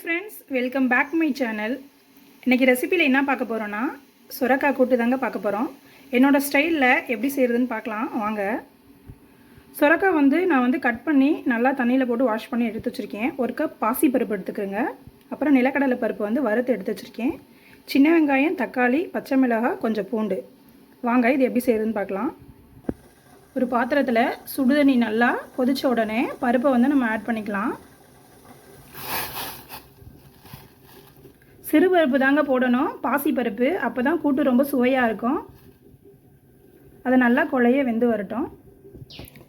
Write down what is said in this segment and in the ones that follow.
Friends, welcome back my channel. இன்றைக்கி ரெசிபியில் என்ன பார்க்க போகிறோன்னா சுரக்காய் கூட்டு தாங்க பார்க்க போகிறோம். என்னோடய ஸ்டைலில் எப்படி செய்கிறதுன்னு பார்க்கலாம் வாங்க. சுரக்காய் நான் கட் பண்ணி நல்லா தண்ணியில் போட்டு வாஷ் பண்ணி எடுத்து வச்சுருக்கேன். ஒரு கப் பாசிப்பருப்பு எடுத்துக்கோங்க. அப்புறம் நிலக்கடலை பருப்பு வறுத்து எடுத்து வச்சுருக்கேன். சின்ன வெங்காயம், தக்காளி, பச்சை மிளகாய், கொஞ்சம் பூண்டு. வாங்க இது எப்படி செய்கிறதுன்னு பார்க்கலாம். ஒரு பாத்திரத்தில் சுடுதண்ணி நல்லா கொதித்த உடனே பருப்பை நம்ம ஆட் பண்ணிக்கலாம். சிறு பருப்பு தாங்க போடணும், பாசி பருப்பு. அப்போ தான் கூட்டு ரொம்ப சுவையாக இருக்கும். அதை நல்லா குழைய வெந்து வரட்டும்.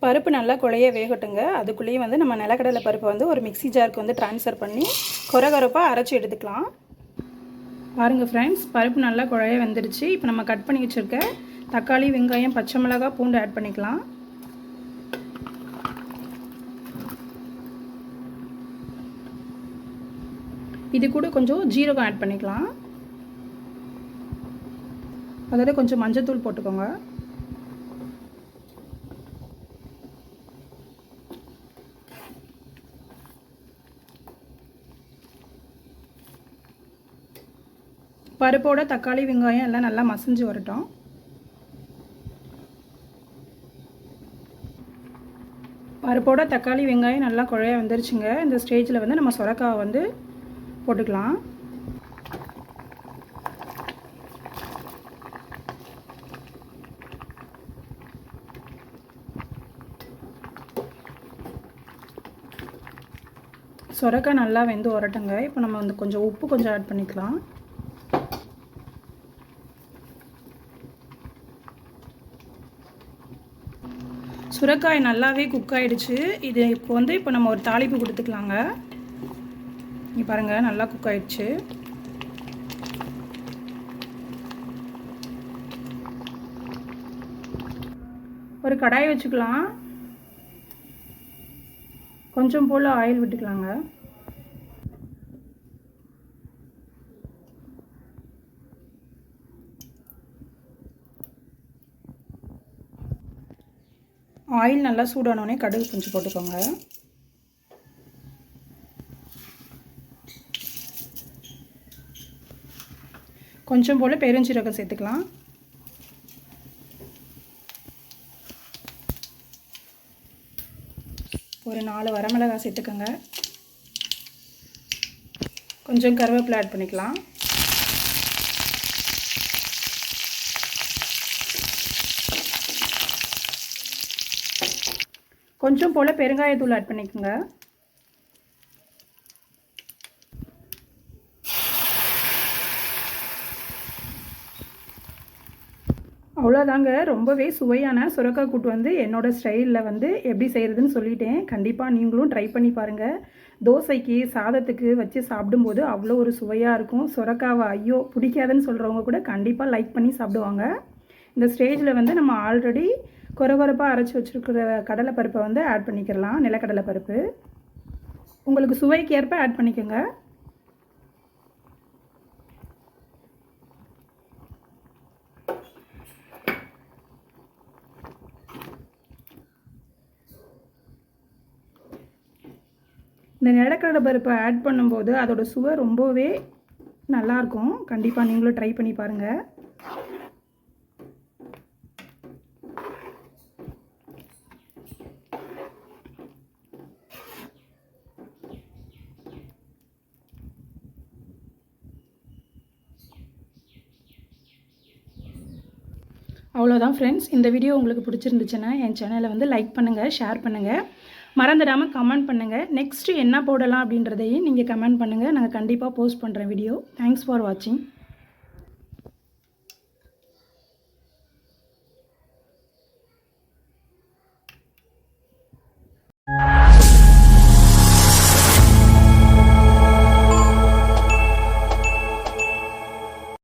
பருப்பு நல்லா குழைய வேகட்டுங்க. அதுக்குள்ளேயே நம்ம நிலக்கடலை பருப்பை ஒரு மிக்ஸி ஜாருக்கு ட்ரான்ஸ்ஃபர் பண்ணி கொரகொரப்பாக அரைச்சி எடுத்துக்கலாம். பாருங்கள் ஃப்ரெண்ட்ஸ், பருப்பு நல்லா குழைய வெந்துருச்சு. இப்போ நம்ம கட் பண்ணி வச்சுருக்க தக்காளி, வெங்காயம், பச்சை மிளகாய், பூண்டு ஆட் பண்ணிக்கலாம். இது கூட கொஞ்சம் ஜீரகம் ஆட் பண்ணிக்கலாம். அதோட கொஞ்சம் மஞ்சத்தூள் போட்டுக்கோங்க. பருப்போட தக்காளி, வெங்காயம் எல்லாம் நல்லா மசிஞ்சு வரட்டும். பருப்போட தக்காளி, வெங்காயம் நல்லா குழைய வந்துருச்சுங்க. இந்த ஸ்டேஜில் நம்ம சுரக்காவை போட்டுக்கலாம். சுரக்காய் நல்லா வெந்து வரட்டுங்க. இப்போ நம்ம கொஞ்சம் உப்பு ஆட் பண்ணிக்கலாம். சுரக்காய் நல்லாவே குக் ஆகிடுச்சு. இது இப்போ நம்ம ஒரு தாளிப்பு கொடுத்துக்கலாங்க. இங்கே பாருங்கள், நல்லா குக் ஆகிடுச்சு. ஒரு கடாய் வச்சுக்கலாம். கொஞ்சம் போல் ஆயில் விட்டுக்கலாங்க. ஆயில் நல்லா சூடானோடனே கடுகு கொஞ்சம் போட்டுக்கோங்க. கொஞ்சம் போல் பெருஞ்சீரகம் சேர்த்துக்கலாம். ஒரு 4 வரமிளகாய் சேர்த்துக்கோங்க. கொஞ்சம் கருவேப்பிலை ஆட் பண்ணிக்கலாம். கொஞ்சம் போல் பெருங்காயத்தூள் ஆட் பண்ணிக்கோங்க. அவ்வளோதாங்க, ரொம்பவே சுவையான சுரக்காய் கூட்டு என்னோடய ஸ்டைலில் எப்படி செய்கிறதுன்னு சொல்லிட்டேன். கண்டிப்பாக நீங்களும் ட்ரை பண்ணி பாருங்கள். தோசைக்கு, சாதத்துக்கு வச்சு சாப்பிடும்போது அவ்வளோ ஒரு சுவையாக இருக்கும். சுரக்காவை ஐயோ பிடிக்காதுன்னு சொல்கிறவங்க கூட கண்டிப்பாக லைக் பண்ணி சாப்பிடுவாங்க. இந்த ஸ்டேஜில் நம்ம ஆல்ரெடி கொரகொரப்பாக அரைச்சி வச்சுருக்கிற கடலை பருப்பை ஆட் பண்ணிக்கலாம். நிலக்கடலை பருப்பு உங்களுக்கு சுவைக்கு ஏற்ப ஆட் பண்ணிக்கோங்க. இந்த நிலக்கடலை பருப்பை ஆட் பண்ணும்போது அதோட சுவை ரொம்பவே நல்லாயிருக்கும். கண்டிப்பாக நீங்களும் ட்ரை பண்ணி பாருங்கள். அவ்வளோதான் ஃப்ரெண்ட்ஸ், இந்த வீடியோ உங்களுக்கு பிடிச்சிருந்துச்சுன்னா என் சேனலை லைக் பண்ணுங்கள், ஷேர் பண்ணுங்கள், மறந்துடாமல் கமெண்ட் பண்ணுங்கள். நெக்ஸ்ட்டு என்ன போடலாம் அப்படின்றதையும் நீங்கள் கமெண்ட் பண்ணுங்கள். நாங்கள் கண்டிப்பாக போஸ்ட் பண்ணுறேன் வீடியோ. தேங்க்ஸ் ஃபார் வாட்சிங்.